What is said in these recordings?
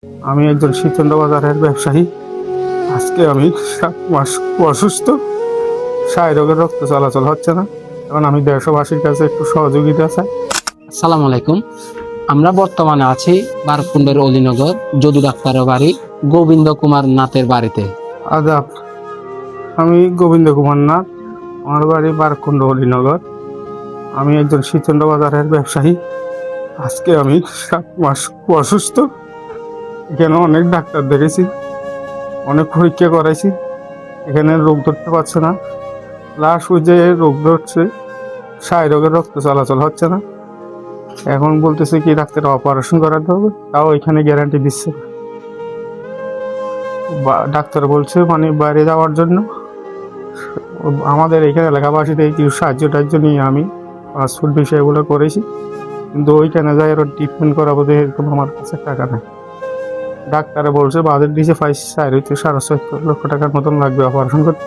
আমি একজন শীতন্দ্র বাজারের ব্যবসায়ী। আজকে আমি 7 মাস অসুস্থ, রোগের রক্ত চলাচল হচ্ছে না। এখন আমি দেশবাসীর কাছে একটু সহযোগিতা চাই। আসসালামু আলাইকুম। আমরা বর্তমানে আছি বারকুণ্ডের অলিনগর যদু ডাক্তারের বাড়ি গোবিন্দ কুমার নাথের বাড়িতে। আদাব, আমি গোবিন্দ কুমার নাথ, আমার বাড়ি বারকুণ্ড অলিনগর। আমি একজন শীতন্দ্র বাজারের ব্যবসায়ী। আজকে আমি 7 মাস অসুস্থ। এখানে অনেক ডাক্তার দেখেছি, অনেক পরীক্ষা করাইছি, এখানে রোগ ধরতে পারছে না। লাস্ট যে রোগ ধরছে, রোগের রক্ত চলাচল হচ্ছে না। এখন বলতেছে কি ডাক্তার অপারেশন করাতে হবে, তাও এখানে গ্যারান্টি দিচ্ছে না। ডাক্তার বলছে মানে বাইরে যাওয়ার জন্য। আমাদের এখানে এলাকাবাসী থেকে কিছু সাহায্য টাহ্য নিয়ে আমি পাসপোর্ট বিষয়গুলো করেছি, কিন্তু ওইখানে যাই আরো ট্রিটমেন্ট করাবো, এরকম আমার কাছে টাকা নেই। ডাক্তারে বলছে বাজেট দিয়েছে 6.5 লক্ষ টাকার মতন লাগবে অপারেশন করতে।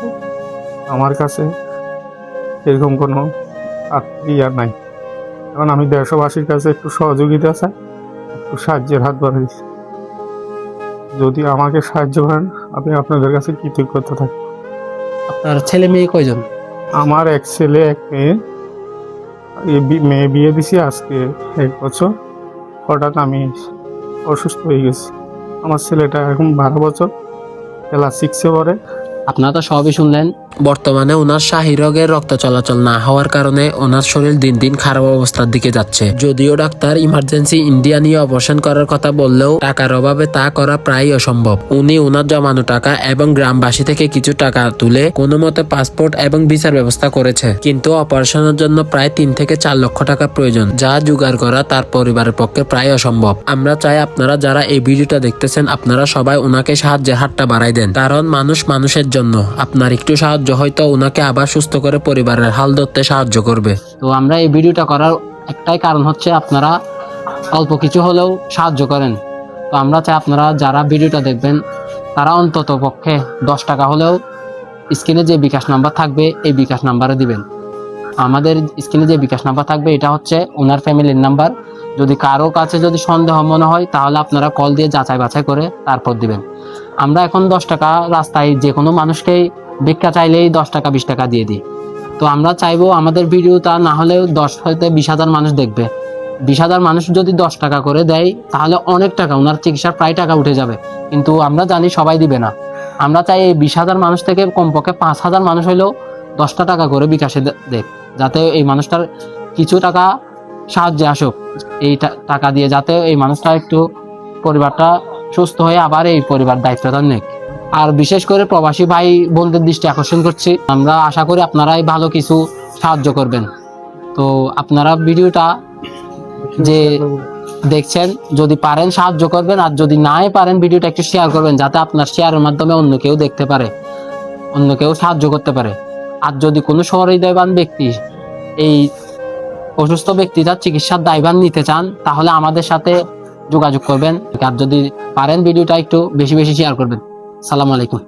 আমার কাছে এরকম কোনো আর নাই। এখন আমি দেশবাসীর কাছে একটু সহযোগিতা চাই, একটু সাহায্যের হাত বাড়াই। যদি আমাকে সাহায্য করেন, আমি আপনাদের কাছে কৃতজ্ঞতা থাকি। আপনার ছেলে মেয়ে কয়জন? আমার এক ছেলে এক মেয়ে। মেয়ে বিয়ে দিছি আজকে 1 বছর। হঠাৎ আমি অসুস্থ হয়ে গেছি। আমার ছেলেটা এখন 12 বছর, ক্লাস 6-এ পড়ে। আপনারা তো সবই শুনলেন। বর্তমানে ওনার শাহী রোগের রক্ত চলাচল না হওয়ার কারণে ওনার শরীর দিন দিন খারাপ অবস্থার দিকে যাচ্ছে। যদিও ডাক্তার ইমার্জেন্সি ইন্ডিয়া নিয়ে অপারেশন করার কথা বললেও টাকার অভাবে তা করা প্রায় অসম্ভব। উনি ওনার জমানো টাকা এবং গ্রামবাসী থেকে কিছু টাকা তুলে কোনো মতে পাসপোর্ট এবং ভিসার ব্যবস্থা করেছে, কিন্তু অপারেশনের জন্য প্রায় 3 থেকে 4 লক্ষ টাকা প্রয়োজন, যা জোগাড় করা তার পরিবারের পক্ষে প্রায় অসম্ভব। আমরা চাই আপনারা যারা এই ভিডিওটা দেখতেছেন, আপনারা সবাই ওনাকে সাহায্যের হাতটা বাড়াই দেন, কারণ মানুষ মানুষের জন্য। আপনার একটু সাহায্য হয়তো ওনাকে আবার সুস্থ করে পরিবারের হাল ধরতে সাহায্য করবে। তো আমরা এই ভিডিওটা করার একটাই কারণ হচ্ছে আপনারা অল্প কিছু হলেও সাহায্য করেন। তো আমরা চাই আপনারা যারা ভিডিওটা দেখবেন তারা অন্তত পক্ষে 10 টাকা হলেও স্ক্রিনে যে বিকাশ নাম্বার থাকবে এই বিকাশ নাম্বারে দিবেন। আমাদের স্ক্রিনে যে বিকাশ নাম্বার থাকবে এটা হচ্ছে ওনার ফ্যামিলির নাম্বার। যদি কারো কাছে যদি সন্দেহ মনে হয় তাহলে আপনারা কল দিয়ে যাচাই বাছাই করে তারপর দিবেন। আমরা এখন 10 টাকা রাস্তায় যে কোনো মানুষকেই ভিক্ষা চাইলেই 10 টাকা 20 টাকা দিয়ে দিই। তো আমরা চাইবো আমাদের ভিডিওটা না হলেও 10 হইতে 20,000 মানুষ দেখবে। 20,000 মানুষ যদি 10 টাকা করে দেয় তাহলে অনেক টাকা, ওনার চিকিৎসার প্রায় টাকা উঠে যাবে। কিন্তু আমরা জানি সবাই দিবে না। আমরা চাই এই 20,000 মানুষ থেকে কমপক্ষে 5,000 মানুষ হইলেও 10টা টাকা করে বিকাশে দেখ, যাতে এই মানুষটার কিছু টাকা সাহায্যে আসুক। এই টাকা দিয়ে যাতে এই মানুষটা একটু পরিবারটা সুস্থ হয়ে আবার এই পরিবার দায়িত্বটা নেক। আর বিশেষ করে প্রবাসী ভাই বোনদের দৃষ্টি আকর্ষণ করছি, আমরা আশা করি আপনারাই ভালো কিছু সাহায্য করবেন। তো আপনারা ভিডিওটা যে দেখছেন যদি পারেন সাহায্য করবেন, আর যদি নাই পারেন ভিডিওটা একটু শেয়ার করবেন, যাতে আপনার শেয়ারের মাধ্যমে অন্য কেউ দেখতে পারে, অন্য কেউ সাহায্য করতে পারে। আর যদি কোনো সহৃদয়বান ব্যক্তি এই অসুস্থ ব্যক্তিটার চিকিৎসার দায়ভার নিতে চান তাহলে আমাদের সাথে যোগাযোগ করবেন। আর যদি পারেন ভিডিওটা একটু বেশি বেশি শেয়ার করবেন। সালাম আলাইকুম।